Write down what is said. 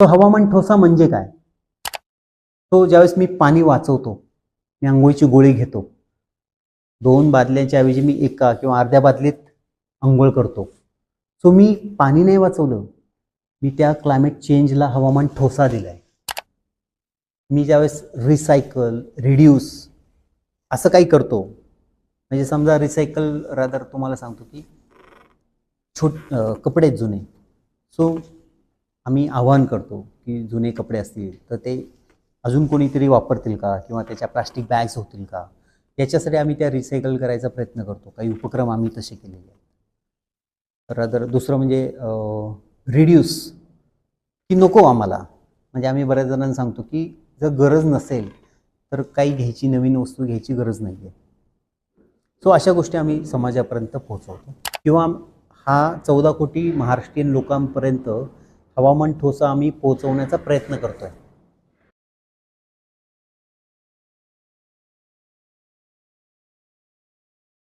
तो हवामान ठोसा म्हणजे काय? तो ज्यावेळेस मी पाणी वाचवतो, मी अंघोळीची गोळी घेतो, 2 बादल्यांच्या ऐवजी मी एका किंवा अर्ध्या बादलीत अंघोळ करतो. सो मी पाणी नाही वाचवलं, मी त्या क्लायमेट चेंजला हवामान ठोसा दिलाय. मी ज्यावेळेस रिसायकल, रिड्यूस असं काही करतो, म्हणजे समजा रिसायकल रादर तुम्हाला सांगतो की कपडे आहेत जुने. सो आम्ही आवाहन करतो की जुने कपडे असतील तर ते अजून कोणीतरी वापरतील का, किंवा त्याच्या प्लास्टिक बॅग्स होतील का, याच्यासाठी आम्ही त्या रिसायकल करायचा प्रयत्न करतो. काही उपक्रम आम्ही तसे केलेले आहेत. रादर दुसरं म्हणजे रिड्यूस, की नको आम्हाला, म्हणजे आम्ही बऱ्याच जणांना सांगतो की जर गरज नसेल तर काही घ्यायची, नवीन वस्तू घ्यायची गरज नाही आहे. सो अशा गोष्टी आम्ही समाजापर्यंत पोहोचवतो. किंवा हा 14 कोटी महाराष्ट्रीयन लोकांपर्यंत हवामान ठोसा आम्ही पोहोचवण्याचा प्रयत्न करतो आहे.